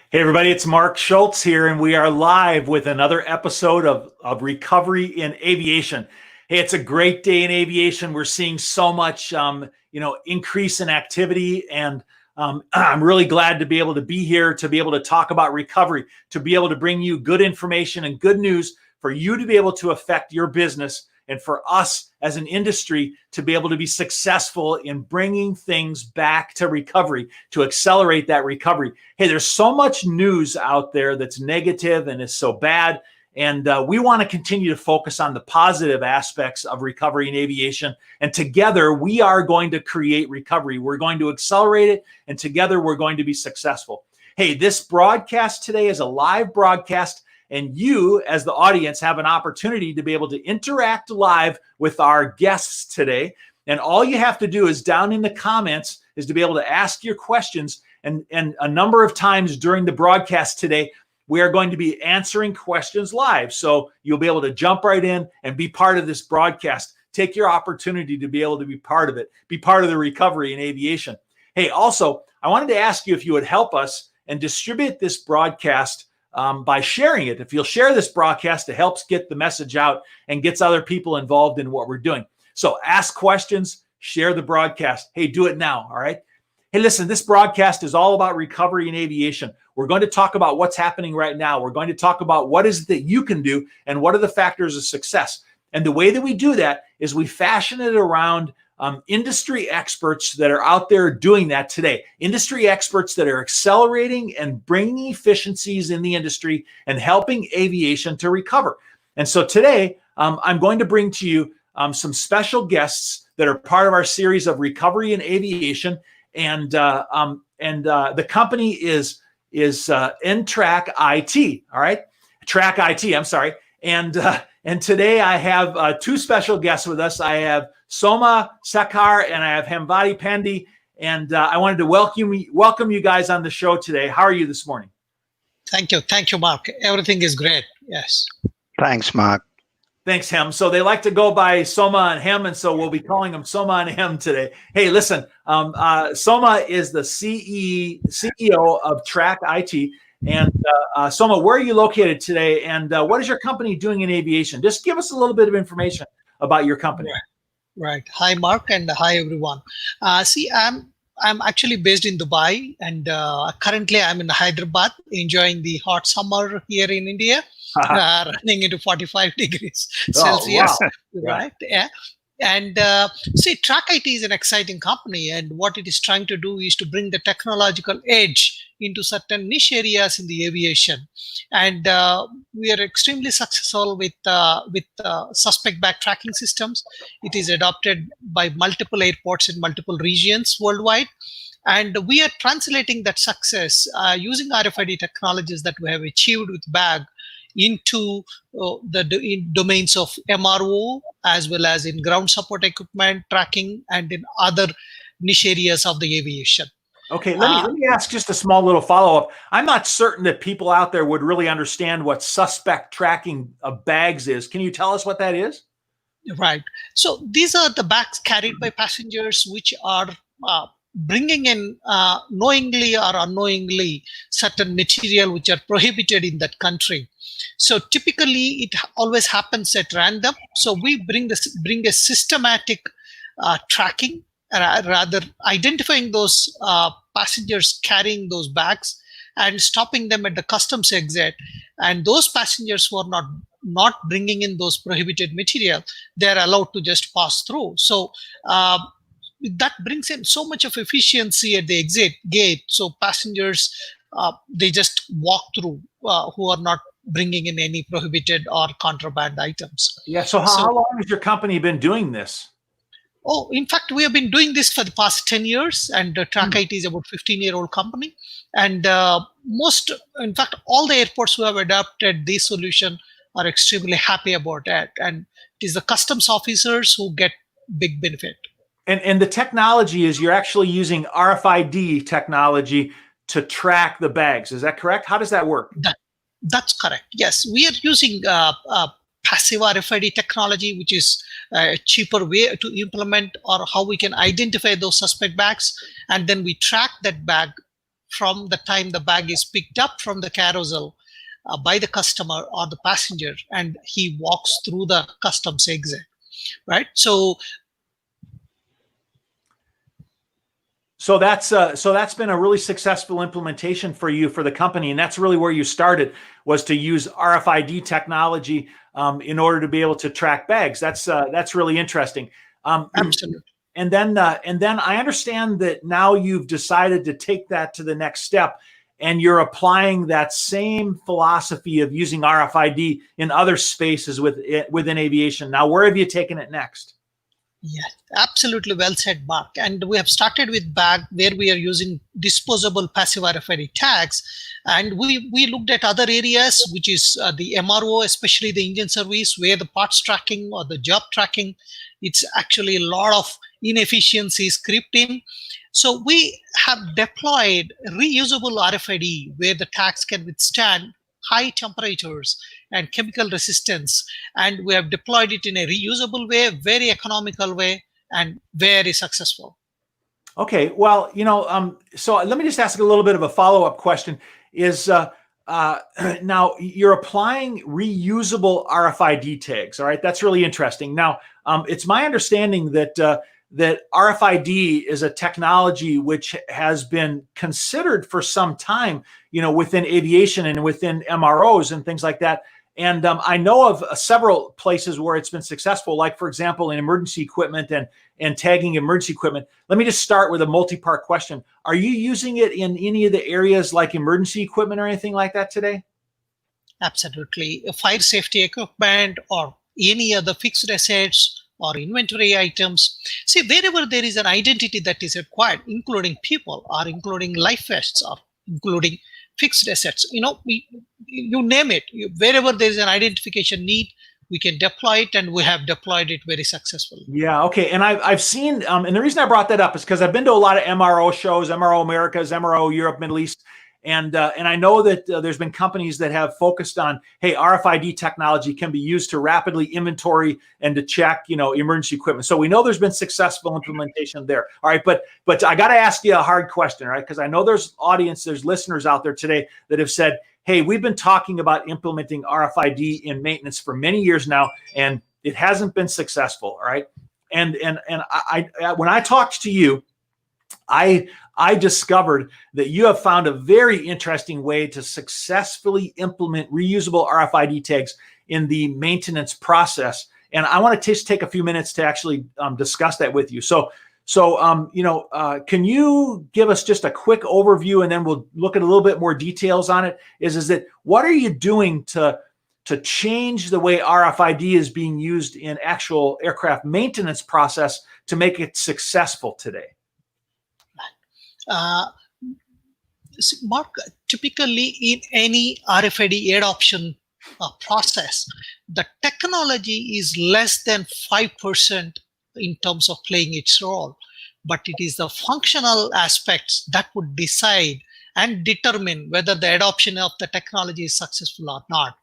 Hey, everybody, it's Mark Schultz here, and we are live with another episode of Recovery in Aviation. Hey, it's a great day in aviation. We're seeing so much, increase in activity, and I'm really glad to be able to be here, to be able to talk about recovery, to be able to bring you good information and good news for you to be able to affect your business and for us as an industry to be able to be successful in bringing things back to recovery, to accelerate that recovery. Hey, there's so much news out there that's negative and is so bad. And we want to continue to focus on the positive aspects of recovery in aviation. And together, we are going to create recovery. We're going to accelerate it. And together, we're going to be successful. Hey, this broadcast today is a live broadcast. And you, as the audience, have an opportunity to be able to interact live with our guests today. And all you have to do is down in the comments is to be able to ask your questions. And a number of times during the broadcast today, we are going to be answering questions live. So you'll be able to jump right in and be part of this broadcast. Take your opportunity to be able to be part of it, be part of the recovery in aviation. Hey, also, I wanted to ask you if you would help us and distribute this broadcast by sharing it. If you'll share this broadcast, it helps get the message out and gets other people involved in what we're doing. So ask questions, share the broadcast. Hey, do it now, all right? Hey, listen, this broadcast is all about recovery in aviation. We're going to talk about what's happening right now. We're going to talk about what is it that you can do and what are the factors of success. And the way that we do that is we fashion it around industry experts that are out there doing that today. Industry experts that are accelerating and bringing efficiencies in the industry and helping aviation to recover. And so today, I'm going to bring to you some special guests that are part of our series of recovery in aviation. And the company is TrackIT. All right, TrackIT. I'm sorry. And today I have two special guests with us. I have Soma Sakar and I have Hemvati Pandey. And I wanted to welcome you guys on the show today. How are you this morning? Thank you. Thank you, Mark. Everything is great. Yes. Thanks, Mark. Thanks, Hem. So they like to go by Soma and Hem, and so we'll be calling them Soma and Hem today. Hey, listen, Soma is the CEO of TrackIT. And Soma, where are you located today? And what is your company doing in aviation? Just give us a little bit of information about your company. Right. Hi, Mark, and hi, everyone. I'm actually based in Dubai, and currently I'm in Hyderabad, enjoying the hot summer here in India, running into 45 degrees Celsius. Wow. Right. Yeah. And TrackIT is an exciting company, and what it is trying to do is to bring the technological edge into certain niche areas in the aviation. And we are extremely successful with suspect bag tracking systems. It is adopted by multiple airports in multiple regions worldwide. And we are translating that success using RFID technologies that we have achieved with bag into in domains of MRO, as well as in ground support equipment, tracking, and in other niche areas of the aviation. Okay, let me ask just a small little follow-up. I'm not certain that people out there would really understand what suspect tracking of bags is. Can you tell us what that is? Right. So these are the bags carried by passengers which are bringing in knowingly or unknowingly certain material which are prohibited in that country. So typically it always happens at random. So we bring a systematic tracking, rather identifying those passengers carrying those bags and stopping them at the customs exit. And those passengers who are not bringing in those prohibited material, they're allowed to just pass through. So that brings in so much of efficiency at the exit gate. So passengers, they just walk through who are not bringing in any prohibited or contraband items. Yeah. So how long has your company been doing this? Oh, in fact, we have been doing this for the past 10 years, and TrackIT is about 15-year-old company. And in fact, all the airports who have adopted this solution are extremely happy about it. And it is the customs officers who get big benefit. And the technology is you're actually using RFID technology to track the bags. Is that correct? How does that work? That's correct. Yes, we are using passive RFID technology, which is a cheaper way to implement or how we can identify those suspect bags. And then we track that bag from the time the bag is picked up from the carousel by the customer or the passenger, and he walks through the customs exit, right? So that's been a really successful implementation for you, for the company, and that's really where you started, was to use RFID technology in order to be able to track bags. That's really interesting. Absolutely. And then I understand that now you've decided to take that to the next step, and you're applying that same philosophy of using RFID in other spaces within aviation. Now, where have you taken it next? Yeah, absolutely well said, Mark. And we have started with bag, where we are using disposable passive RFID tags. And we looked at other areas, which is the MRO, especially the engine service, where the parts tracking or the job tracking, it's actually a lot of inefficiencies crept in. So we have deployed reusable RFID, where the tags can withstand high temperatures and chemical resistance, and we have deployed it in a reusable way, very economical way, and very successful. Okay, well, so let me just ask a little bit of a follow-up question. Is now you're applying reusable RFID tags, all right? That's really interesting. Now, it's my understanding that that RFID is a technology which has been considered for some time, within aviation and within MROs and things like that. And I know of several places where it's been successful, like, for example, in emergency equipment and tagging emergency equipment. Let me just start with a multi-part question. Are you using it in any of the areas like emergency equipment or anything like that today? Absolutely. Fire safety equipment or any other fixed assets or inventory items. See, wherever there is an identity that is required, including people or including life vests or including fixed assets, you name it, wherever there is an identification need, we can deploy it, and we have deployed it very successfully. Yeah, okay. And I've seen, and the reason I brought that up is because I've been to a lot of MRO shows, MRO Americas, MRO Europe, Middle East, and I know that there's been companies that have focused on, hey, RFID technology can be used to rapidly inventory and to check, emergency equipment. So we know there's been successful implementation there. All right, but I got to ask you a hard question, right? Because I know there's listeners out there today that have said, hey, we've been talking about implementing RFID in maintenance for many years now, and it hasn't been successful. All right, and I when I talked to you, I discovered that you have found a very interesting way to successfully implement reusable RFID tags in the maintenance process. And I want to just take a few minutes to actually discuss that with you. So can you give us just a quick overview, and then we'll look at a little bit more details on it? Is that what are you doing to change the way RFID is being used in actual aircraft maintenance process to make it successful today? Mark, typically in any RFID adoption process, the technology is less than 5% in terms of playing its role, but it is the functional aspects that would decide and determine whether the adoption of the technology is successful or not.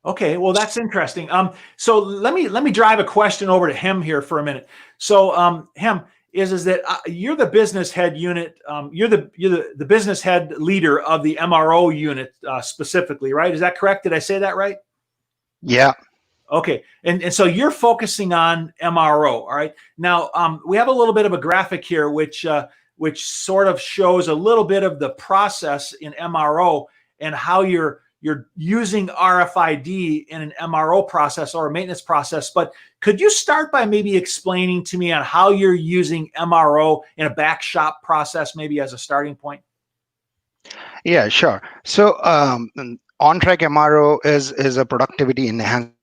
Okay, well, that's interesting. So let me drive a question over to Hem here for a minute. So Hem, is that you're the business head unit, you're the business head leader of the MRO unit specifically, right? Is that correct? Did I say that right? Yeah. Okay, and so you're focusing on MRO, all right? Now we have a little bit of a graphic here, which sort of shows a little bit of the process in MRO and how you're using RFID in an MRO process or a maintenance process. But could you start by maybe explaining to me on how you're using MRO in a back shop process, maybe as a starting point? Yeah, sure. So on-track MRO is a productivity enhancement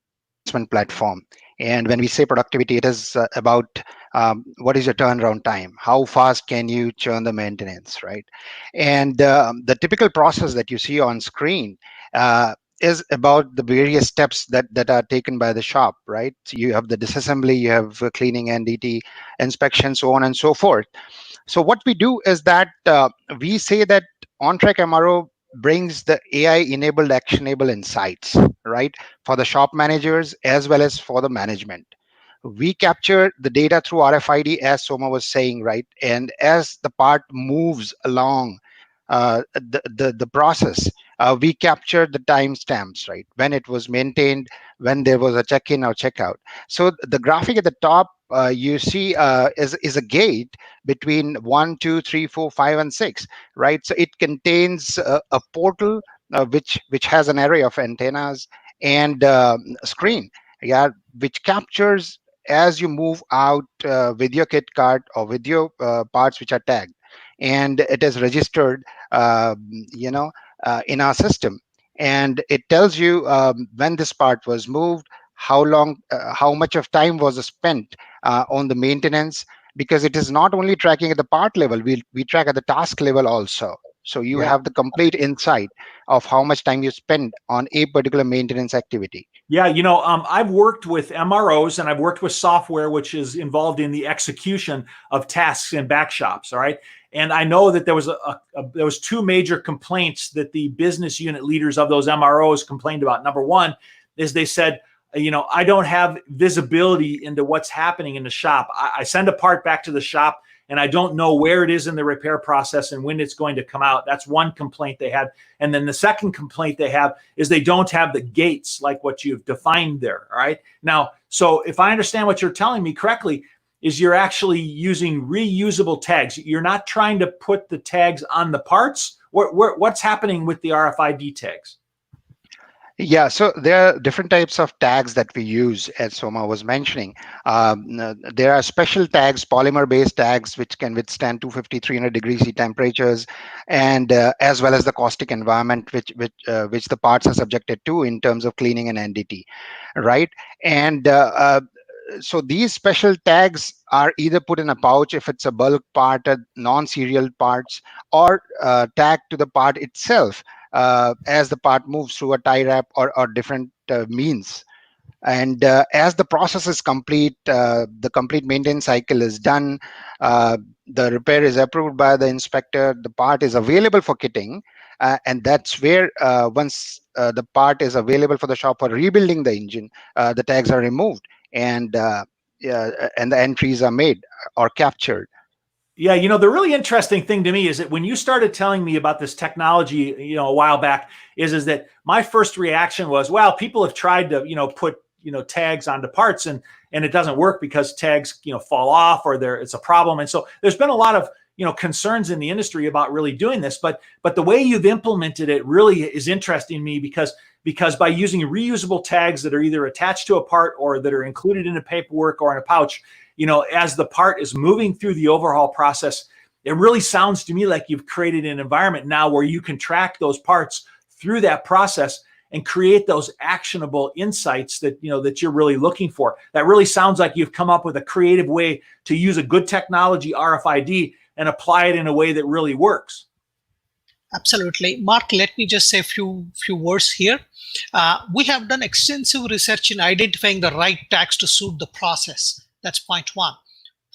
platform. And when we say productivity, it is about what is your turnaround time? How fast can you churn the maintenance, right? And the typical process that you see on screen is about the various steps that are taken by the shop, right? So you have the disassembly, you have cleaning, NDT, inspection, so on and so forth. So what we do is that we say that on-track MRO brings the AI-enabled actionable insights, right, for the shop managers as well as for the management. we capture the data through RFID, as Soma was saying, right? And as the part moves along the process, we capture the timestamps, right? When it was maintained, when there was a check-in or check-out. So the graphic at the top, you see is a gate between 1, 2, 3, 4, 5, and 6, right? So it contains a portal which has an array of antennas and screen, yeah, which captures as you move out with your kit cart or with your parts which are tagged, and it is registered, uh, you know, in our system, and it tells you when this part was moved, how long, how much of time was spent on the maintenance, because it is not only tracking at the part level, we track at the task level also. So you Yeah. have the complete insight of how much time you spend on a particular maintenance activity. Yeah, I've worked with MROs and I've worked with software which is involved in the execution of tasks in back shops. All right, and I know that there was there was two major complaints that the business unit leaders of those MROs complained about. Number one is they said, I don't have visibility into what's happening in the shop. I send a part back to the shop and I don't know where it is in the repair process and when it's going to come out. That's one complaint they had. And then the second complaint they have is they don't have the gates like what you've defined there. All right. Now, so if I understand what you're telling me correctly, is you're actually using reusable tags. You're not trying to put the tags on the parts. What's happening with the RFID tags? Yeah, so there are different types of tags that we use, as Soma was mentioning. There are special tags, polymer-based tags, which can withstand 250, 300 degrees C temperatures, and as well as the caustic environment, which the parts are subjected to in terms of cleaning and NDT, right? And so these special tags are either put in a pouch if it's a bulk part, non-serial parts, or tagged to the part itself as the part moves through a tie wrap or different means. And as the process is complete, the complete maintenance cycle is done, the repair is approved by the inspector, the part is available for kitting, and that's where once the part is available for the shop for rebuilding the engine, the tags are removed, and and the entries are made or captured. Yeah, the really interesting thing to me is that when you started telling me about this technology, a while back, is that my first reaction was, well, people have tried to, put, tags onto parts and it doesn't work because tags, fall off or it's a problem. And so there's been a lot of, concerns in the industry about really doing this, but the way you've implemented it really is interesting to me because by using reusable tags that are either attached to a part or that are included in a paperwork or in a pouch, as the part is moving through the overhaul process, it really sounds to me like you've created an environment now where you can track those parts through that process and create those actionable insights that that you're really looking for. That really sounds like you've come up with a creative way to use a good technology, RFID, and apply it in a way that really works. Absolutely. Mark, let me just say a few words here. We have done extensive research in identifying the right tags to suit the process. That's point one.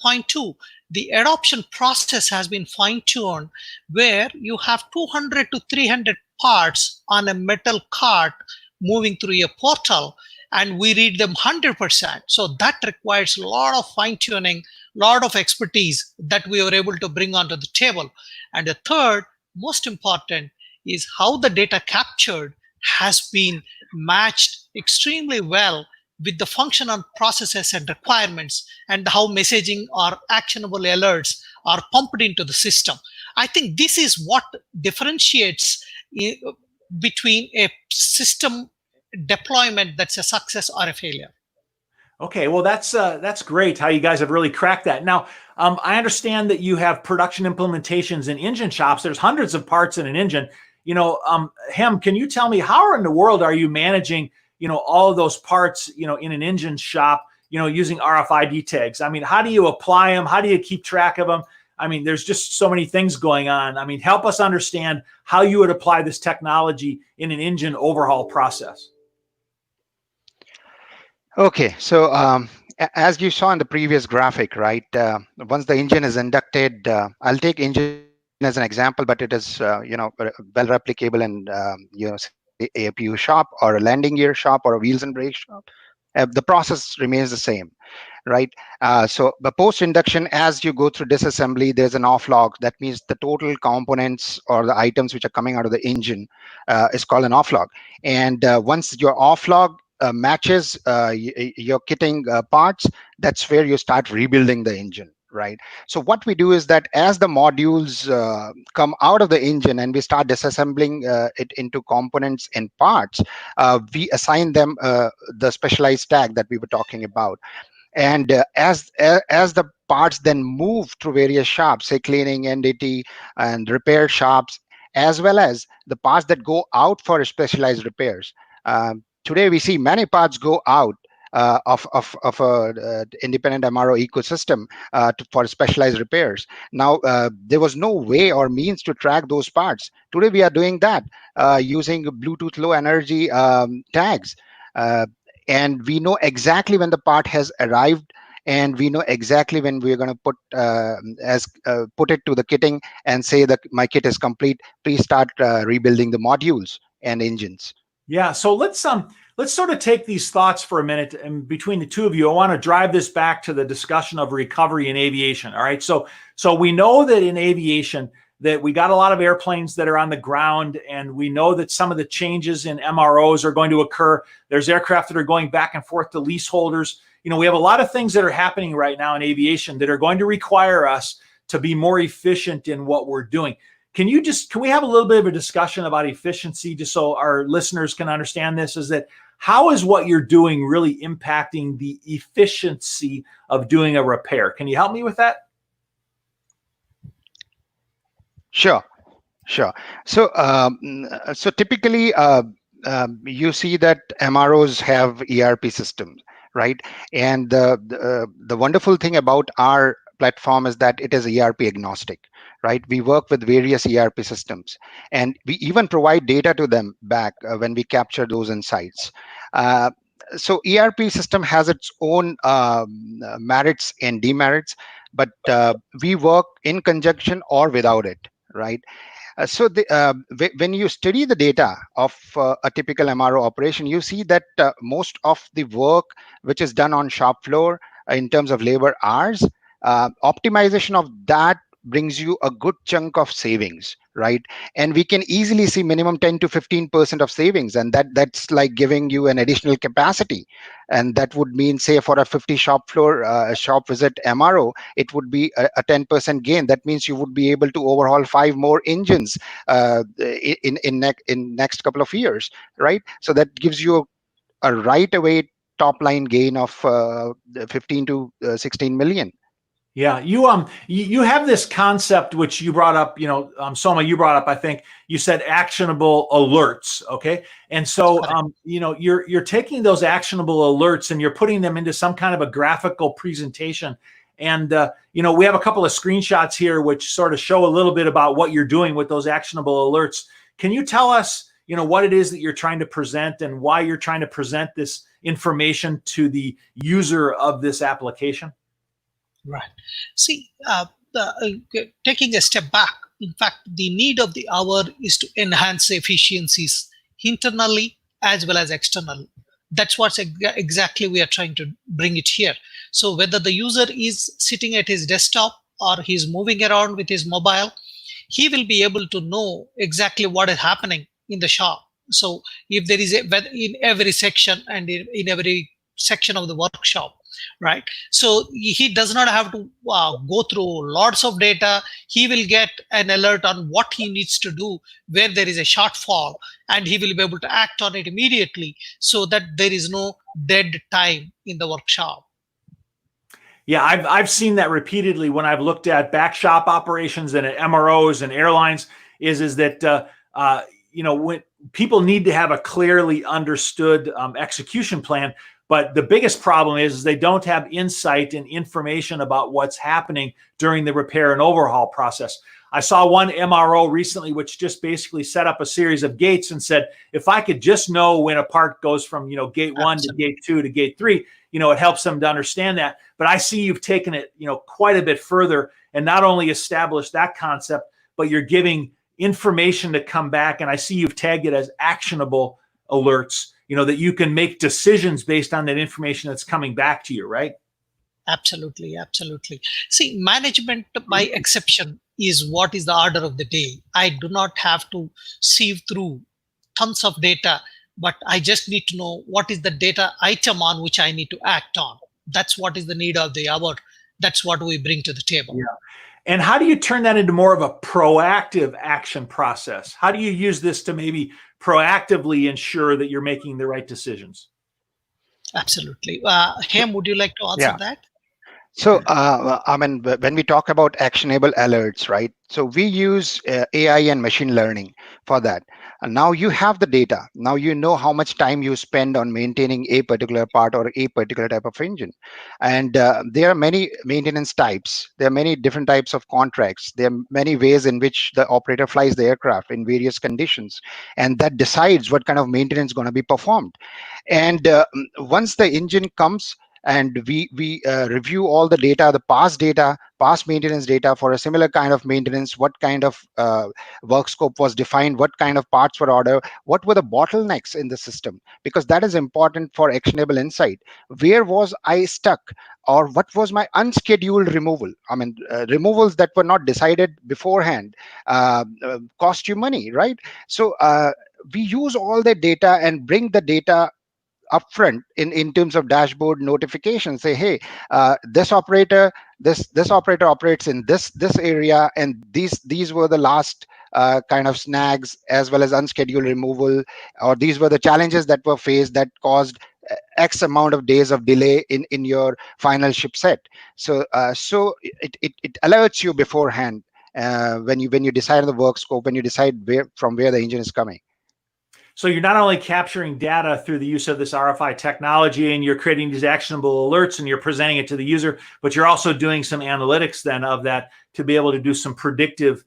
Point two, the adoption process has been fine-tuned where you have 200 to 300 parts on a metal cart moving through a portal, and we read them 100%. So that requires a lot of fine-tuning, a lot of expertise that we were able to bring onto the table. And the third, most important, is how the data captured has been matched extremely well with the functional processes and requirements, and how messaging or actionable alerts are pumped into the system. I think this is what differentiates between a system deployment that's a success or a failure. Okay, well, that's great how you guys have really cracked that. Now, I understand that you have production implementations in engine shops. There's hundreds of parts in an engine. Hem, can you tell me how in the world are you managing, all of those parts, in an engine shop, using RFID tags? I mean, how do you apply them? How do you keep track of them? I mean, there's just so many things going on. I mean, help us understand how you would apply this technology in an engine overhaul process. Okay, so as you saw in the previous graphic, right? Once the engine is inducted, I'll take engine as an example, but it is well replicable in say APU shop or a landing gear shop or a wheels and brakes shop. The process remains the same. right? So the post induction, as you go through disassembly, there's an off log. That means the total components or the items which are coming out of the engine is called an off log. And once your off log matches your kitting parts, that's where you start rebuilding the engine, right? So what we do is that as the modules come out of the engine and we start disassembling it into components and parts, we assign them the specialized tag that we were talking about. And as the parts then move through various shops, say cleaning, NDT, and repair shops, as well as the parts that go out for specialized repairs. Today we see many parts go out of a independent MRO ecosystem for specialized repairs. Now there was no way or means to track those parts. Today we are doing that using Bluetooth Low Energy tags. Uh, and we know exactly when the part has arrived, and we know exactly when we're going to put it to the kitting and say that my kit is complete, please start rebuilding the modules and engines. Yeah, so let's sort of take these thoughts for a minute, and between the two of you, I want to drive this back to the discussion of recovery in aviation. All right, so we know that in aviation that we got a lot of airplanes that are on the ground, and we know that some of the changes in MROs are going to occur. There's aircraft that are going back and forth to leaseholders. You know, we have a lot of things that are happening right now in aviation that are going to require us to be more efficient in what we're doing. Can we have a little bit of a discussion about efficiency, just so our listeners can understand this? Is that how is what you're doing really impacting the efficiency of doing a repair? Can you help me with that? Sure. So typically, you see that MROs have ERP systems, right? And the wonderful thing about our platform is that it is ERP agnostic, right? We work with various ERP systems, and we even provide data to them back when we capture those insights. So ERP system has its own merits and demerits, but we work in conjunction or without it, right? When you study the data of a typical MRO operation, you see that most of the work which is done on shop floor in terms of labor hours, optimization of that brings you a good chunk of savings, right? And we can easily see minimum 10 to 15% of savings, and that's like giving you an additional capacity. And that would mean, say, for a 50 shop floor shop visit MRO, it would be a 10% gain. That means you would be able to overhaul 5 more engines in next couple of years, right? So that gives you a right away top line gain of 15 to 16 million. Yeah, you have this concept which you brought up, Soma, you brought up, I think you said actionable alerts, okay? And so you're taking those actionable alerts and you're putting them into some kind of a graphical presentation. And we have a couple of screenshots here which sort of show a little bit about what you're doing with those actionable alerts. Can you tell us, what it is that you're trying to present and why you're trying to present this information to the user of this application? Right. See, taking a step back, in fact, the need of the hour is to enhance efficiencies internally as well as externally. That's what's exactly we are trying to bring it here. So whether the user is sitting at his desktop or he's moving around with his mobile, he will be able to know exactly what is happening in the shop. So if there is in every section and in every section of the workshop, right? So he does not have to go through lots of data. He will get an alert on what he needs to do, where there is a shortfall, and he will be able to act on it immediately so that there is no dead time in the workshop. Yeah, I've seen that repeatedly when I've looked at back shop operations and at MROs and airlines. Is that when people need to have a clearly understood execution plan. But the biggest problem is they don't have insight and information about what's happening during the repair and overhaul process. I saw one MRO recently, which just basically set up a series of gates and said, if I could just know when a part goes from, gate 1 to gate 2 to gate 3, it helps them to understand that. But I see you've taken it, quite a bit further and not only established that concept, but you're giving information to come back. And I see you've tagged it as actionable alerts, that you can make decisions based on that information that's coming back to you, right? Absolutely, absolutely. See, management by exception is what is the order of the day. I do not have to sieve through tons of data, but I just need to know what is the data item on which I need to act on. That's what is the need of the hour. That's what we bring to the table. Yeah. And how do you turn that into more of a proactive action process? How do you use this to maybe proactively ensure that you're making the right decisions? Absolutely. Ham, would you like to answer Yeah. that? So, I mean, when we talk about actionable alerts, right? So we use AI and machine learning for that. And now you have the data. Now you know how much time you spend on maintaining a particular part or a particular type of engine. And there are many maintenance types. There are many different types of contracts. There are many ways in which the operator flies the aircraft in various conditions. And that decides what kind of maintenance is going to be performed. And once the engine comes, and we review all the data, the past maintenance data for a similar kind of maintenance, what kind of work scope was defined, what kind of parts were ordered, what were the bottlenecks in the system, because that is important for actionable insight. Where was I stuck, or what was my unscheduled removal? I mean, removals that were not decided beforehand cost you money, right? So we use all the data and bring the data upfront in terms of dashboard notifications. Say, hey, this operator operates in this area, and these were the last kind of snags, as well as unscheduled removal, or these were the challenges that were faced that caused X amount of days of delay in your final ship set. So it alerts you beforehand when you decide on the work scope, when you decide from where the engine is coming. So you're not only capturing data through the use of this RFI technology and you're creating these actionable alerts and you're presenting it to the user, but you're also doing some analytics then of that to be able to do some predictive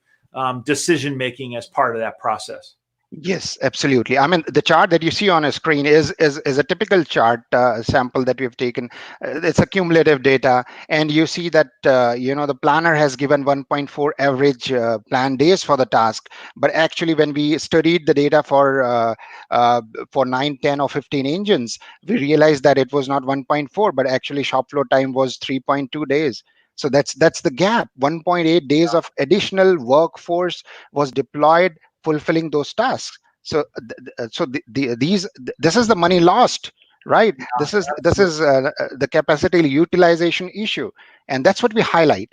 decision making as part of that process. Yes, absolutely. I mean, the chart that you see on a screen is a typical chart sample that we've taken. It's a cumulative data, and you see that the planner has given 1.4 average plan days for the task. But actually, when we studied the data for 9, 10, or 15 engines, we realized that it was not 1.4, but actually shop floor time was 3.2 days. So that's the gap. 1.8 days of additional workforce was deployed fulfilling those tasks. So this is the money lost, right? This is the capacity utilization issue, and that's what we highlight.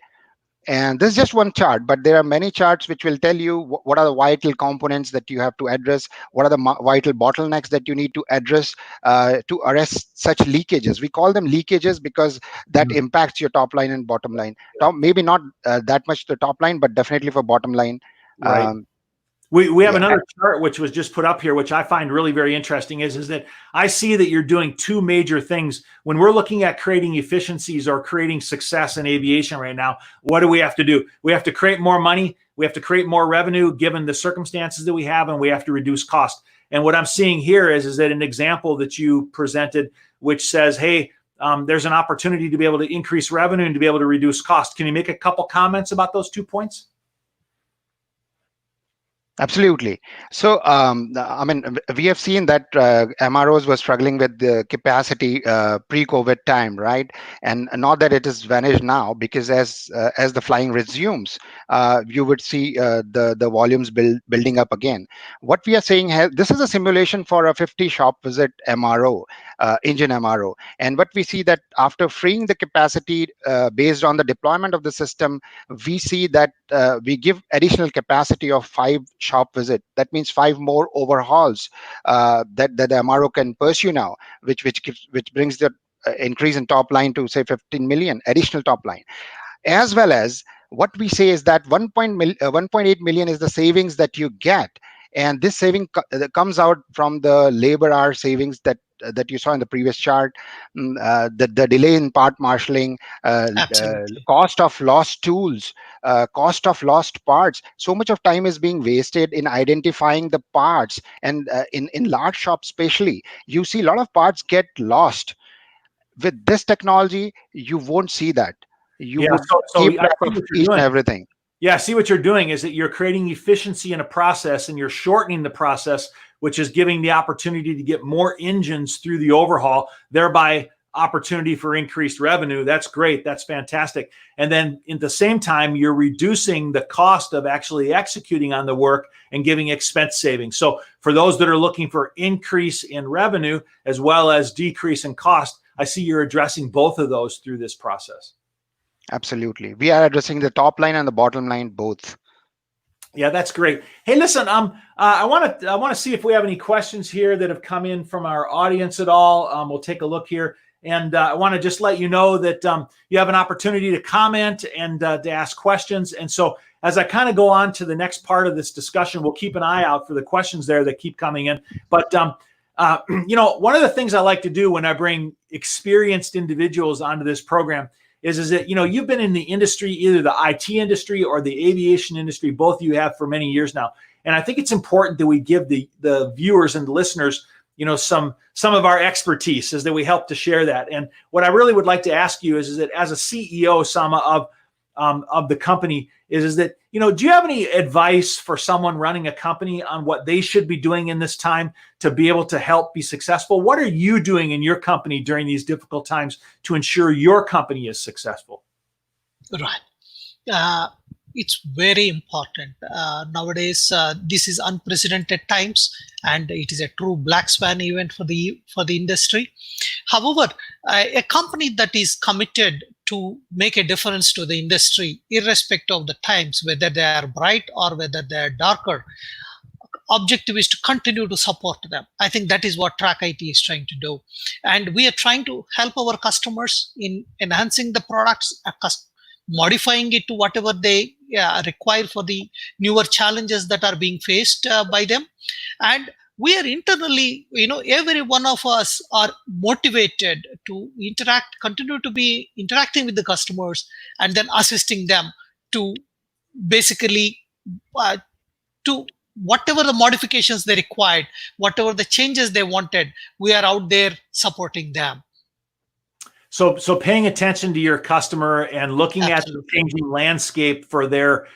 And this is just one chart, but there are many charts which will tell you what are the vital components that you have to address, what are the vital bottlenecks that you need to address to arrest such leakages. We call them leakages because that impacts your top line and bottom line. Maybe not that much the top line, but definitely for bottom line. Right. We have another chart which was just put up here, which I find really very interesting, is that I see that you're doing two major things. When we're looking at creating efficiencies or creating success in aviation right now, what do we have to do? We have to create more money. We have to create more revenue given the circumstances that we have, and we have to reduce cost. And what I'm seeing here is that an example that you presented, which says, hey, there's an opportunity to be able to increase revenue and to be able to reduce cost. Can you make a couple comments about those 2 points? Absolutely. So, I mean, we have seen that MROs were struggling with the capacity pre-COVID time, right? And not that it has vanished now, because as the flying resumes, you would see the volumes building up again. What we are saying, this is a simulation for a 50 shop visit MRO, engine MRO. And what we see that after freeing the capacity based on the deployment of the system, we see that we give additional capacity of 5 shop visit. That means 5 more overhauls that the MRO can pursue now, which brings the increase in top line to say 15 million additional top line. As well as what we say is that 1.8 million is the savings that you get, and this saving comes out from the labor hour savings that you saw in the previous chart, the delay in part marshalling, cost of lost tools, cost of lost parts. So much of time is being wasted in identifying the parts, and in large shops especially, you see a lot of parts get lost. With this technology, you won't see that. You would keep track of each and everything. Yeah, see what you're doing is that you're creating efficiency in a process and you're shortening the process, which is giving the opportunity to get more engines through the overhaul, thereby opportunity for increased revenue. That's great. That's fantastic. And then at the same time, you're reducing the cost of actually executing on the work and giving expense savings. So for those that are looking for increase in revenue as well as decrease in cost, I see you're addressing both of those through this process. Absolutely. We are addressing the top line and the bottom line both. Yeah, that's great. Hey, listen, I want to see if we have any questions here that have come in from our audience at all. We'll take a look here. And I want to just let you know that you have an opportunity to comment and to ask questions. And so as I kind of go on to the next part of this discussion, we'll keep an eye out for the questions there that keep coming in. But, one of the things I like to do when I bring experienced individuals onto this program is that, you've been in the industry, either the IT industry or the aviation industry, both of you have for many years now. And I think it's important that we give the viewers and the listeners some of our expertise, is that we help to share that. And what I really would like to ask you is that as a CEO, Sama, of the company, is that, do you have any advice for someone running a company on what they should be doing in this time to be able to help be successful? What are you doing in your company during these difficult times to ensure your company is successful? Right. It's very important. Nowadays, this is unprecedented times, and it is a true black swan event for the industry. However, a company that is committed to make a difference to the industry, irrespective of the times, whether they are bright or whether they are darker, objective is to continue to support them. I think that is what TrackIT is trying to do. And we are trying to help our customers in enhancing the products, modifying it to whatever they require for the newer challenges that are being faced by them. And we are internally, every one of us are motivated to continue to be interacting with the customers and then assisting them to basically to whatever the modifications they required, whatever the changes they wanted, we are out there supporting them. So paying attention to your customer and looking Absolutely. At the changing landscape for their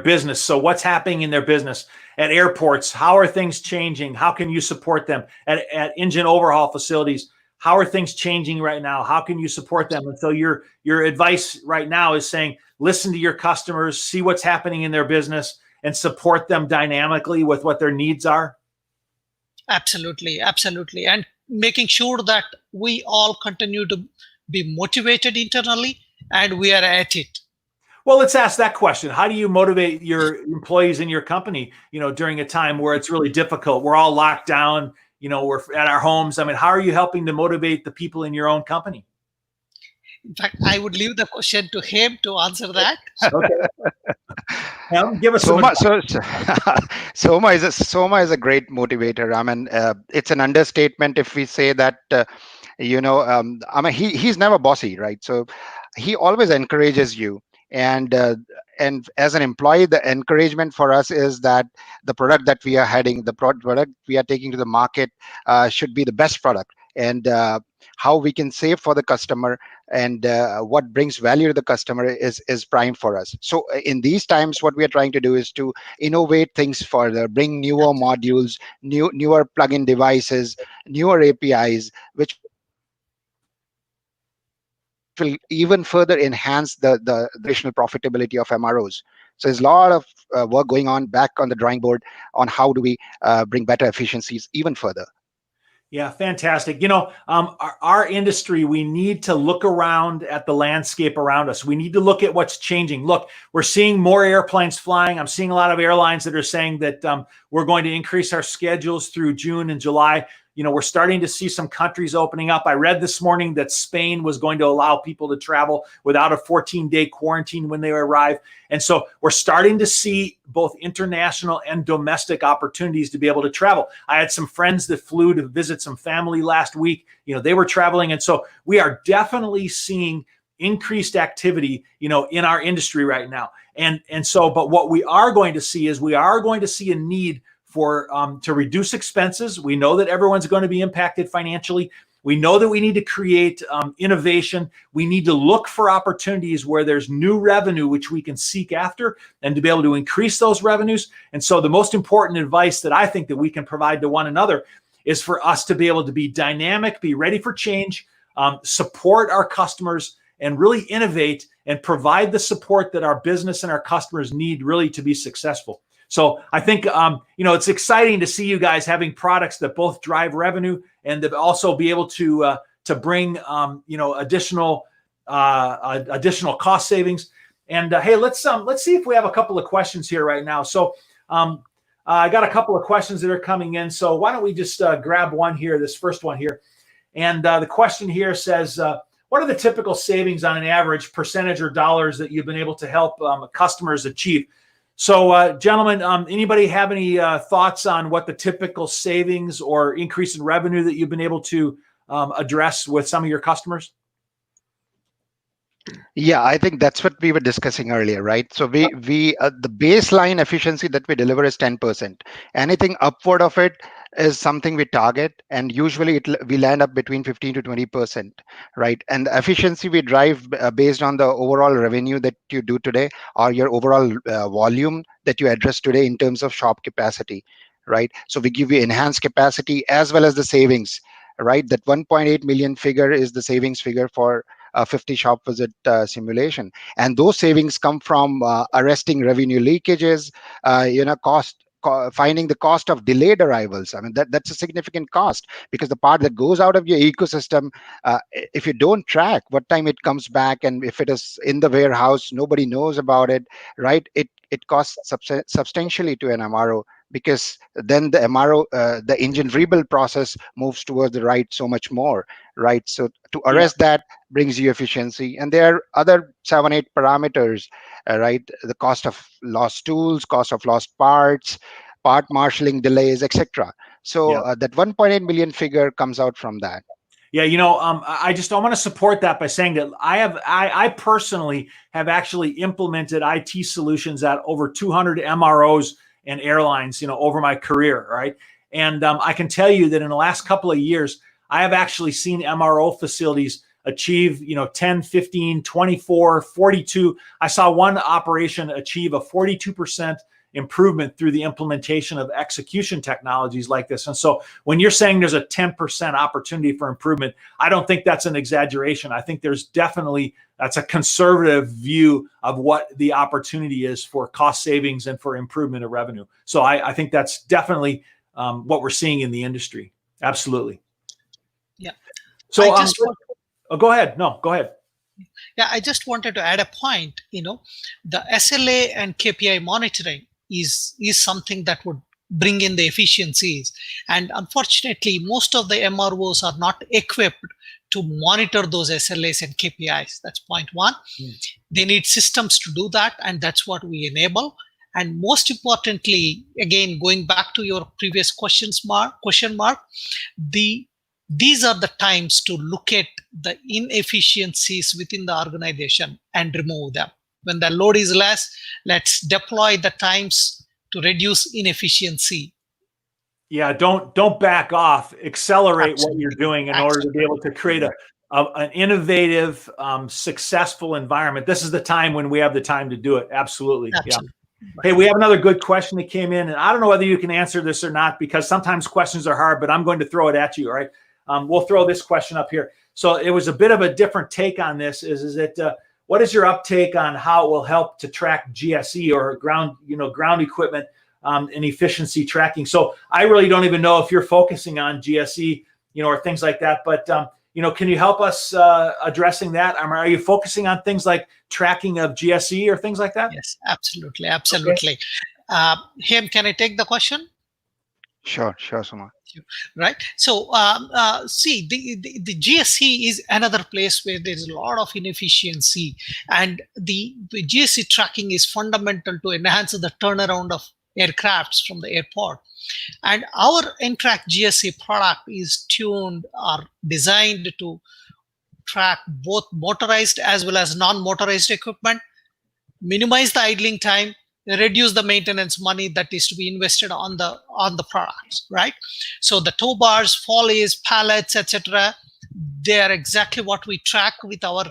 business. So what's happening in their business at airports? How are things changing? How can you support them at engine overhaul facilities? How are things changing right now? How can you support them? And so your advice right now is saying, listen to your customers, see what's happening in their business, and support them dynamically with what their needs are. Absolutely. And making sure that we all continue to be motivated internally, and we are at it. Well, let's ask that question. How do you motivate your employees in your company, during a time where it's really difficult? We're all locked down, we're at our homes. I mean, how are you helping to motivate the people in your own company? In fact, I would leave the question to him to answer that. Okay. Give us Soma is a great motivator. I mean, it's an understatement if we say that he's never bossy, right? So he always encourages you, and as an employee, the encouragement for us is that the product that we are the product we are taking to the market should be the best product, and how we can save for the customer and what brings value to the customer is prime for us. So in these times, what we are trying to do is to innovate things further, bring newer modules, newer plugin devices, newer APIs, which will even further enhance the additional profitability of MROs. So there's a lot of work going on back on the drawing board on how do we bring better efficiencies even further. Yeah, fantastic. Our industry, we need to look around at the landscape around us. We need to look at what's changing. Look, we're seeing more airplanes flying. I'm seeing a lot of airlines that are saying that we're going to increase our schedules through June and July. We're starting to see some countries opening up. I read this morning that Spain was going to allow people to travel without a 14-day quarantine when they arrive. And so we're starting to see both international and domestic opportunities to be able to travel. I had some friends that flew to visit some family last week. They were traveling. And so we are definitely seeing increased activity, in our industry right now. But what we are going to see is a need for to reduce expenses. We know that everyone's going to be impacted financially. We know that we need to create innovation. We need to look for opportunities where there's new revenue, which we can seek after, and to be able to increase those revenues. And so the most important advice that I think that we can provide to one another is for us to be able to be dynamic, be ready for change, support our customers and really innovate and provide the support that our business and our customers need really to be successful. So I think, it's exciting to see you guys having products that both drive revenue and that also be able to bring, additional cost savings. And hey, let's see if we have a couple of questions here right now. So I got a couple of questions that are coming in. So why don't we just grab one here, this first one here. And the question here says, what are the typical savings on an average percentage or dollars that you've been able to help customers achieve? So gentlemen, anybody have any thoughts on what the typical savings or increase in revenue that you've been able to address with some of your customers? Yeah, I think that's what we were discussing earlier, right? So we the baseline efficiency that we deliver is 10%. Anything upward of it is something we target, and usually we land up between 15 to 20%, right? And the efficiency we drive based on the overall revenue that you do today, or your overall volume that you address today in terms of shop capacity, right? So we give you enhanced capacity as well as the savings, right? That 1.8 million figure is the savings figure for 50 shop visit simulation, and those savings come from arresting revenue leakages, finding the cost of delayed arrivals. I mean, that's a significant cost, because the part that goes out of your ecosystem, if you don't track what time it comes back, and if it is in the warehouse, nobody knows about it, right? It costs substantially to an MRO, because then the MRO, the engine rebuild process moves towards the right so much more, right? So to arrest that brings you efficiency. And there are other 7-8 parameters, right? The cost of lost tools, cost of lost parts, part marshalling delays, etc. So that 1.8 million figure comes out from that. Yeah, I want to support that by saying that I personally have actually implemented IT solutions at over 200 MROs and airlines, over my career, right? And I can tell you that in the last couple of years, I have actually seen MRO facilities achieve, 10, 15, 24, 42. I saw one operation achieve a 42% improvement through the implementation of execution technologies like this. And so when you're saying there's a 10% opportunity for improvement, I don't think that's an exaggeration. I think that's a conservative view of what the opportunity is for cost savings and for improvement of revenue. So I think that's definitely what we're seeing in the industry. Absolutely. Yeah. So go ahead. No, go ahead. Yeah, I just wanted to add a point. The SLA and KPI monitoring is something that would bring in the efficiencies. And unfortunately, most of the MROs are not equipped to monitor those SLAs and KPIs. That's point one. They need systems to do that, and that's what we enable. And most importantly, again, going back to your previous question mark, these are the times to look at the inefficiencies within the organization and remove them. When the load is less, let's deploy the times to reduce inefficiency. Yeah, don't back off. Accelerate what you're doing in order to be able to create an innovative, successful environment. This is the time when we have the time to do it. Absolutely. Yeah. Hey, we have another good question that came in, and I don't know whether you can answer this or not, because sometimes questions are hard, but I'm going to throw it at you. All right. We'll throw this question up here. So it was a bit of a different take on this. Is it what is your uptake on how it will help to track GSE or ground equipment and efficiency tracking? So I really don't even know if you're focusing on GSE, or things like that. But can you help us addressing that? Are you focusing on things like tracking of GSE or things like that? Yes, absolutely. Okay. Him, can I take the question? Sure, Suma. Right. So, see, the GSE is another place where there is a lot of inefficiency, and the GSE tracking is fundamental to enhance the turnaround of aircrafts from the airport. And our N-Track GSE product is tuned or designed to track both motorized as well as non-motorized equipment, minimize the idling time, reduce the maintenance money that is to be invested on the products, right? So the tow bars, follies, pallets, etc., they are exactly what we track with our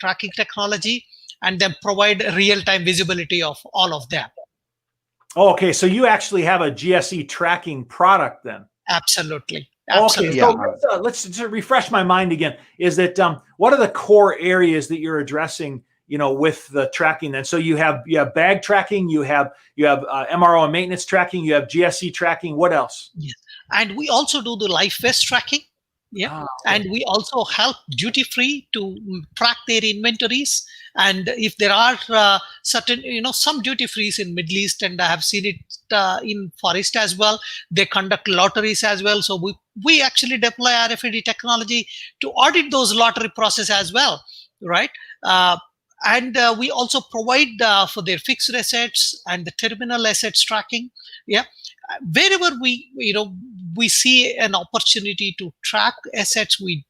tracking technology, and then provide real-time visibility of all of them. Oh, okay, so you actually have a GSE tracking product then? Absolutely. Okay, Absolutely. so let's just refresh my mind again. Is that what are the core areas that you're addressing? With the tracking. Then, so you have bag tracking, you have MRO and maintenance tracking, you have GSC tracking. What else? Yes. And we also do the life vest tracking. Yeah. Okay. And we also help duty free to track their inventories. And if there are certain, some duty frees in Middle East, and I have seen it in Far East as well, they conduct lotteries as well. So we actually deploy RFID technology to audit those lottery process as well, right? And we also provide for their fixed assets and the terminal assets tracking. Yeah. Wherever we see an opportunity to track assets, we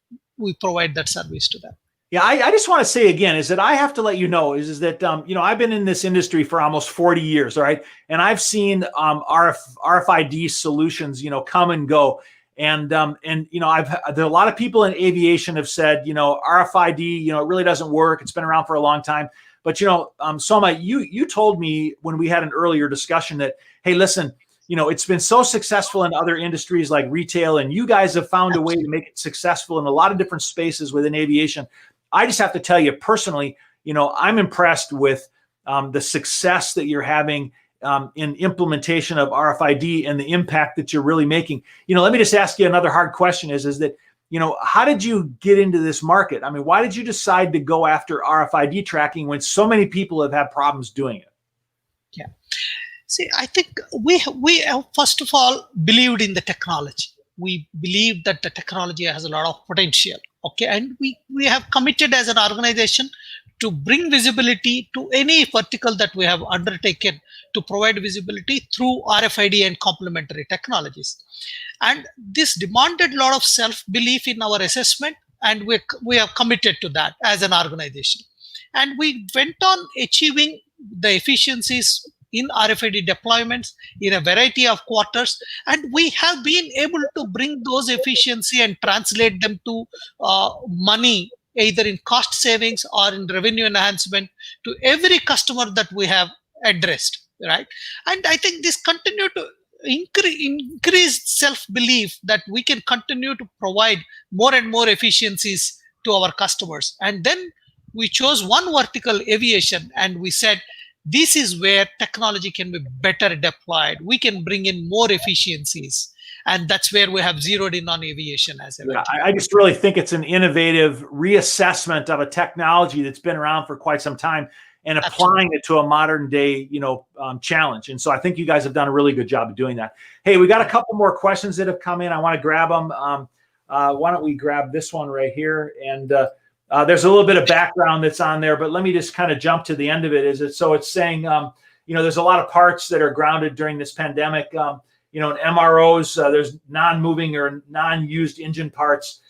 provide that service to them. Yeah, I just want to say again is that I have to let you know is that I've been in this industry for almost 40 years, all right, and I've seen RFID solutions come and go, and there are a lot of people in aviation have said RFID it really doesn't work. It's been around for a long time, but Soma, you told me when we had an earlier discussion that, hey, listen, it's been so successful in other industries like retail, and you guys have found a way to make it successful in a lot of different spaces within aviation. I just have to tell you personally, I'm impressed with the success that you're having in implementation of RFID and the impact that you're really making. Let me just ask you another hard question is that, how did you get into this market? I mean, why did you decide to go after RFID tracking when so many people have had problems doing it? Yeah. See, I think we have, first of all, believed in the technology. We believe that the technology has a lot of potential. Okay, and we have committed as an organization to bring visibility to any vertical that we have undertaken to provide visibility through RFID and complementary technologies. And this demanded a lot of self-belief in our assessment, and we have committed to that as an organization. And we went on achieving the efficiencies in RFID deployments in a variety of quarters, and we have been able to bring those efficiency and translate them to money, either in cost savings or in revenue enhancement to every customer that we have addressed, right? And I think this continue to increase self-belief that we can continue to provide more and more efficiencies to our customers. And then we chose one vertical, aviation, and we said, this is where technology can be better deployed. We can bring in more efficiencies. And that's where we have zeroed in on aviation as a vertical. I just really think it's an innovative reassessment of a technology that's been around for quite some time and applying it to a modern day, challenge. And so I think you guys have done a really good job of doing that. Hey, we got a couple more questions that have come in. I want to grab them. Why don't we grab this one right here? And there's a little bit of background that's on there, but let me just kind of jump to the end of it. It's saying, there's a lot of parts that are grounded during this pandemic. In MROs, there's non-moving or non-used engine parts.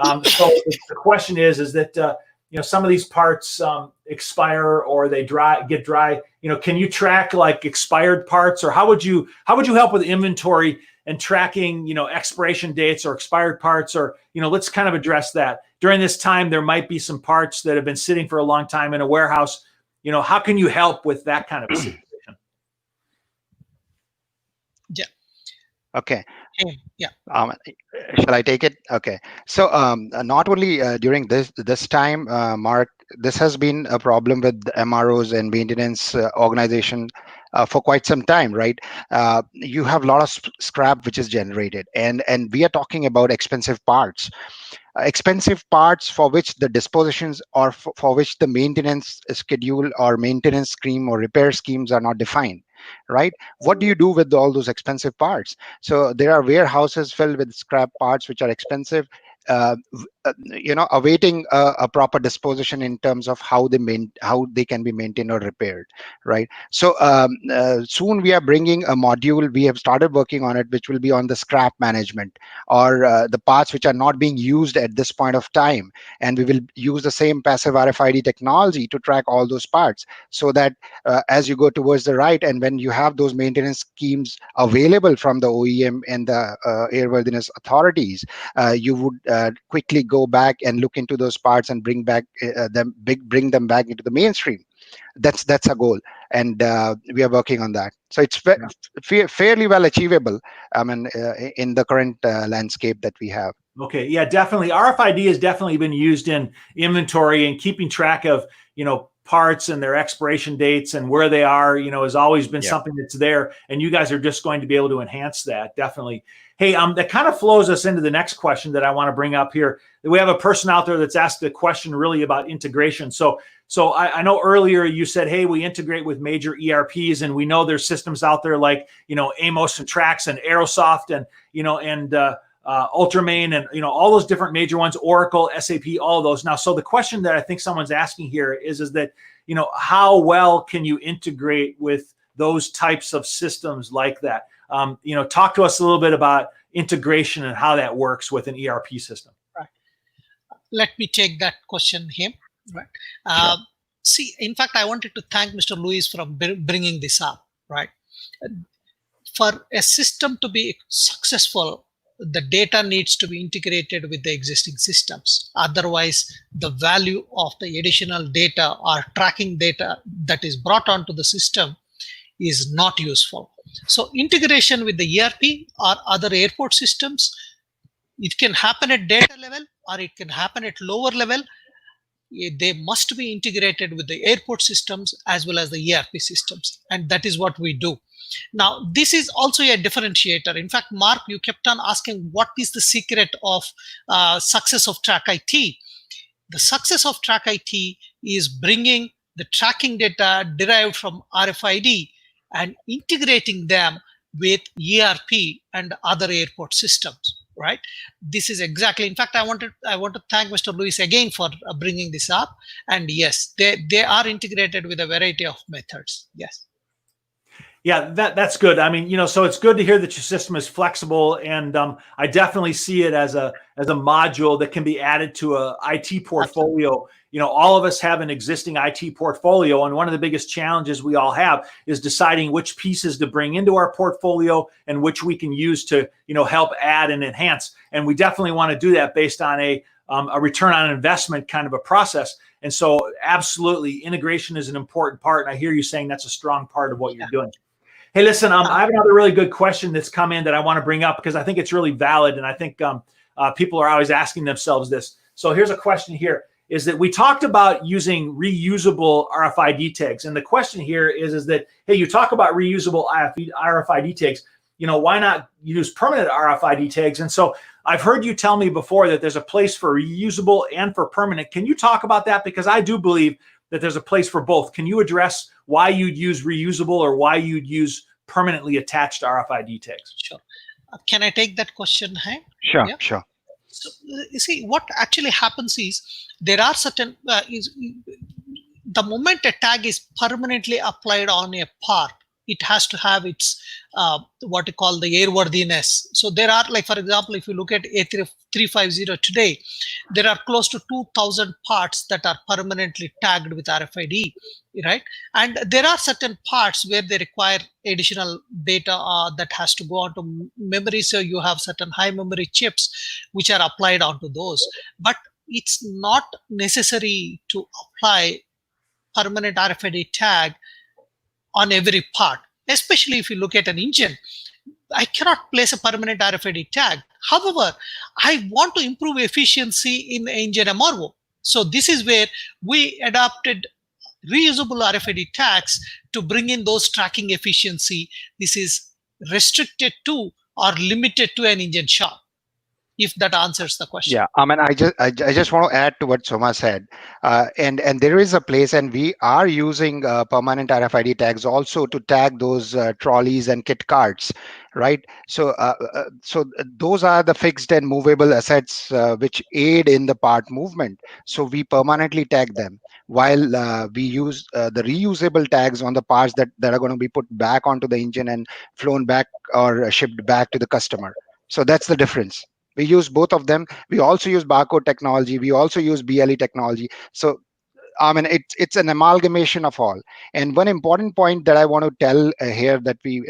So the question is that some of these parts expire or they get dry. Can you track like expired parts, or how would you help with inventory and tracking, expiration dates or expired parts, or, let's kind of address that. During this time, there might be some parts that have been sitting for a long time in a warehouse. How can you help with that kind of situation? Yeah. Okay. Yeah. Shall I take it? Okay. So not only during this time, Mark, this has been a problem with the MROs and maintenance organization for quite some time, right? You have a lot of scrap which is generated, and we are talking about expensive parts. Expensive parts for which the dispositions or for which the maintenance schedule or maintenance scheme or repair schemes are not defined, right? What do you do with all those expensive parts? So there are warehouses filled with scrap parts which are expensive, awaiting a proper disposition in terms of how they can be maintained or repaired, right? So soon we are bringing a module. We have started working on it, which will be on the scrap management or the parts which are not being used at this point of time, and we will use the same passive RFID technology to track all those parts, so that as you go towards the right, and when you have those maintenance schemes available from the OEM and the airworthiness authorities, you would quickly go back and look into those parts and bring them back into the mainstream. That's a goal, and we are working on that. So it's fairly well achievable. I mean, in the current landscape that we have. Okay, yeah, definitely. RFID has definitely been used in inventory and keeping track of, parts and their expiration dates and where they are, has always been something that's there. And you guys are just going to be able to enhance that. Definitely. Hey, that kind of flows us into the next question that I want to bring up here. We have a person out there that's asked a question really about integration. So I know earlier you said, hey, we integrate with major ERPs, and we know there's systems out there like, Amos and Trax and Aerosoft and, Ultramarine and all those different major ones, Oracle, SAP, all of those. Now, so the question that I think someone's asking here is that how well can you integrate with those types of systems like that? Talk to us a little bit about integration and how that works with an ERP system. Right. Let me take that question here. Right. Sure. See, in fact, I wanted to thank Mr. Lewis for bringing this up. Right. For a system to be successful, the data needs to be integrated with the existing systems. Otherwise, the value of the additional data or tracking data that is brought onto the system is not useful. So integration with the ERP or other airport systems, it can happen at data level or it can happen at lower level. They must be integrated with the airport systems as well as the ERP systems. And that is what we do. Now, this is also a differentiator. In fact, Mark, you kept on asking what is the secret of success of TrackIT. The success of TrackIT is bringing the tracking data derived from RFID and integrating them with ERP and other airport systems. Right? This is exactly. In fact, I want to thank Mr. Lewis again for bringing this up. And yes, they are integrated with a variety of methods. Yes. Yeah, that's good. I mean, so it's good to hear that your system is flexible, and I definitely see it as a module that can be added to a IT portfolio. All of us have an existing IT portfolio, and one of the biggest challenges we all have is deciding which pieces to bring into our portfolio and which we can use to, help add and enhance. And we definitely want to do that based on a return on investment kind of a process. And so, absolutely, integration is an important part. And I hear you saying that's a strong part of what you're doing. Hey, listen, I have another really good question that's come in that I want to bring up because I think it's really valid. And I think people are always asking themselves this. So here's a question here, is that we talked about using reusable RFID tags. And the question here is that, hey, you talk about reusable RFID tags, why not use permanent RFID tags? And so I've heard you tell me before that there's a place for reusable and for permanent. Can you talk about that? Because I do believe that there's a place for both. Can you address why you'd use reusable or why you'd use permanently attached RFID tags? Sure. Can I take that question, Hank? Sure, yeah? Sure. So, you see, what actually happens is there are certain, the moment a tag is permanently applied on a part, it has to have its what you call the airworthiness. So there are, like, for example, if you look at A350 today, there are close to 2,000 parts that are permanently tagged with RFID, right? And there are certain parts where they require additional data that has to go onto memory. So you have certain high memory chips which are applied onto those. But it's not necessary to apply permanent RFID tag on every part, especially if you look at an engine. I cannot place a permanent RFID tag. However, I want to improve efficiency in the engine MRO. So this is where we adopted reusable RFID tags to bring in those tracking efficiency. This is restricted to or limited to an engine shop, if that answers the question. Yeah, I mean, I just want to add to what Soma said, and there is a place, and we are using permanent RFID tags also to tag those trolleys and kit carts, right? So those are the fixed and movable assets which aid in the part movement. So we permanently tag them, while we use the reusable tags on the parts that are going to be put back onto the engine and flown back or shipped back to the customer. So that's the difference. We use both of them. We also use barcode technology. We also use BLE technology. So I mean, it's an amalgamation of all. And one important point that I want to tell here that we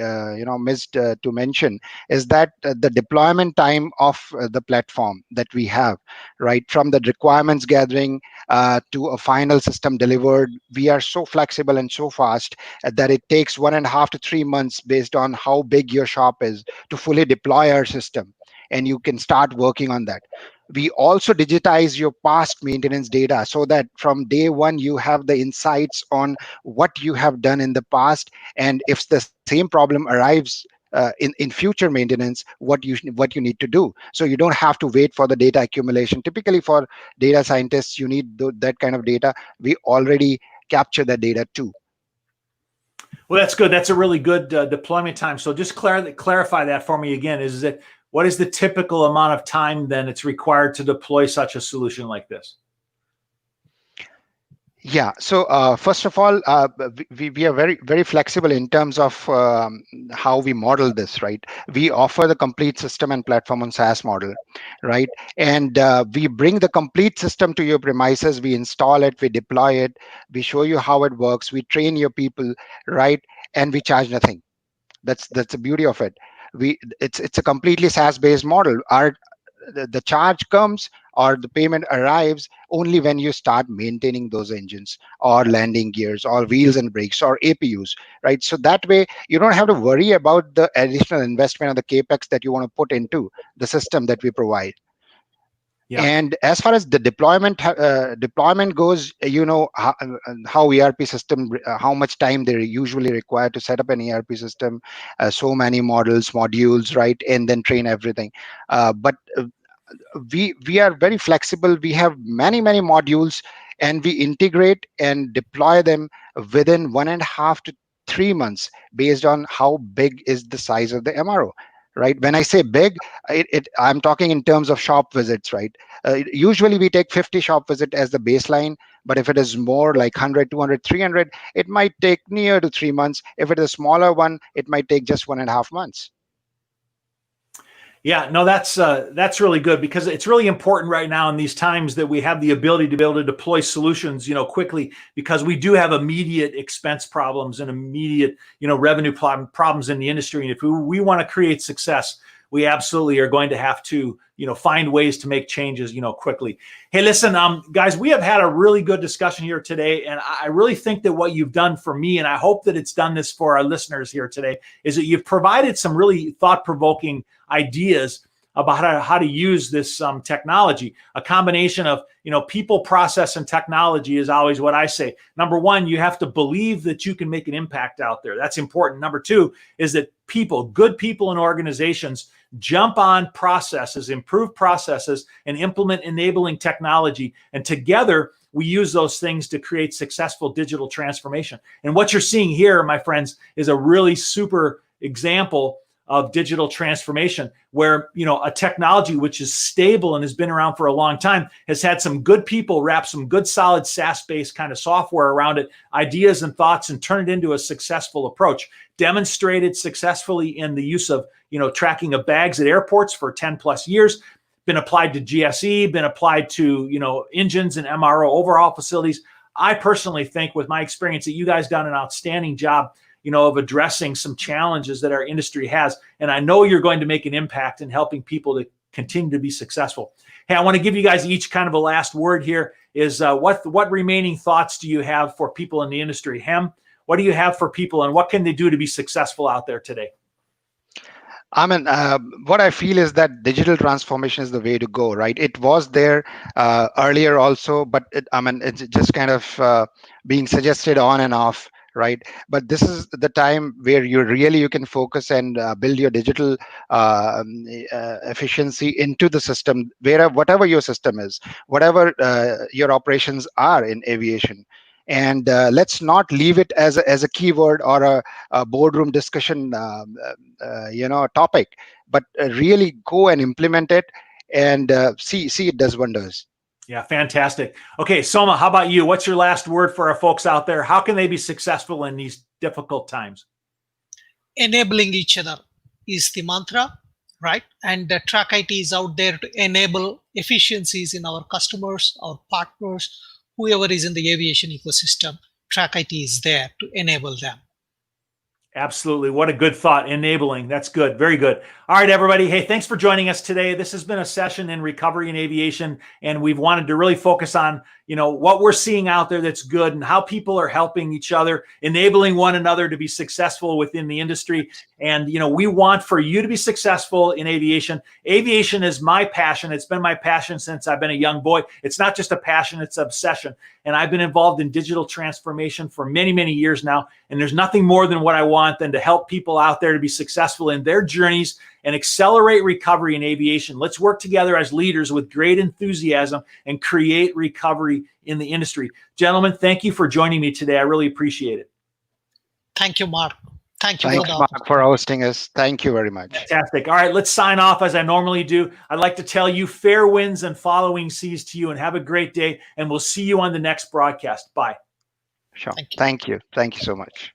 missed to mention is that the deployment time of the platform that we have, right, from the requirements gathering to a final system delivered, we are so flexible and so fast that it takes 1.5 to 3 months based on how big your shop is to fully deploy our system, and you can start working on that. We also digitize your past maintenance data so that from day one you have the insights on what you have done in the past, and if the same problem arrives in future maintenance, what you need to do. So you don't have to wait for the data accumulation. Typically for data scientists, you need that kind of data. We already capture that data too. Well, that's good. That's a really good deployment time. So just clarify that for me again. Is that what is the typical amount of time then it's required to deploy such a solution like this? Yeah. So first of all, we are very flexible in terms of how we model this, right? We offer the complete system and platform on SaaS model, right? And we bring the complete system to your premises. We install it, we deploy it, we show you how it works, we train your people, right? And we charge nothing. That's the beauty of it. It's a completely SaaS based model. The charge comes or the payment arrives only when you start maintaining those engines or landing gears or wheels and brakes or APUs, right? So that way you don't have to worry about the additional investment or the capex that you want to put into the system that we provide. Yeah. And as far as the deployment goes, how ERP system, how much time they usually require to set up an ERP system, so many modules, right, and then train everything. But we are very flexible. We have many modules, and we integrate and deploy them within 1.5 to 3 months based on how big is the size of the MRO. Right, when I say big, I'm talking in terms of shop visits, right? Usually we take 50 shop visit as the baseline, but if it is more like 100, 200, 300, it might take near to 3 months. If it is a smaller one, it might take just 1.5 months. Yeah, no, that's really good, because it's really important right now in these times that we have the ability to be able to deploy solutions, quickly, because we do have immediate expense problems and immediate, revenue problems in the industry. And if we want to create success, we absolutely are going to have to, find ways to make changes, quickly. Hey, listen, guys, we have had a really good discussion here today. And I really think that what you've done for me, and I hope that it's done this for our listeners here today, is that you've provided some really thought-provoking ideas about how to use this technology. A combination of people, process, and technology is always what I say. Number one, you have to believe that you can make an impact out there. That's important. Number two is that good people and organizations jump on processes, improve processes, and implement enabling technology. And together, we use those things to create successful digital transformation. And what you're seeing here, my friends, is a really super example of digital transformation, where a technology which is stable and has been around for a long time has had some good people wrap some good solid SaaS-based kind of software around it, ideas and thoughts, and turn it into a successful approach. Demonstrated successfully in the use of tracking of bags at airports for 10 plus years, been applied to GSE, been applied to engines and MRO overhaul facilities. I personally think, with my experience, that you guys done an outstanding job of addressing some challenges that our industry has. And I know you're going to make an impact in helping people to continue to be successful. Hey, I want to give you guys each kind of a last word here. Is what remaining thoughts do you have for people in the industry? Hem, what do you have for people, and what can they do to be successful out there today? I mean, what I feel is that digital transformation is the way to go, right? It was there earlier also, but it's just kind of being suggested on and off, right? But this is the time where you can focus and build your digital efficiency into the system, whatever your system is, whatever your operations are in aviation. And let's not leave it as a keyword or a boardroom discussion topic, but really go and implement it and see it does wonders. Yeah, fantastic. Okay, Soma, how about you? What's your last word for our folks out there? How can they be successful in these difficult times? Enabling each other is the mantra, right? And TrackIT is out there to enable efficiencies in our customers, our partners, whoever is in the aviation ecosystem, TrackIT is there to enable them. Absolutely. What a good thought. Enabling. That's good. Very good. All right, everybody. Hey, thanks for joining us today. This has been a session in recovery and aviation, and we've wanted to really focus on, what we're seeing out there that's good and how people are helping each other, enabling one another to be successful within the industry. And, we want for you to be successful in aviation. Aviation is my passion. It's been my passion since I've been a young boy. It's not just a passion, it's an obsession. And I've been involved in digital transformation for many, many years now. And there's nothing more than what I want than to help people out there to be successful in their journeys and accelerate recovery in aviation. Let's work together as leaders with great enthusiasm and create recovery in the industry. Gentlemen, thank you for joining me today. I really appreciate it. Thank you, Mark. Thank you, Thanks, Mark, for hosting us. Thank you very much. Fantastic. All right, let's sign off as I normally do. I'd like to tell you fair winds and following seas to you, and have a great day. And we'll see you on the next broadcast. Bye. Sure. Thank you. Thank you so much.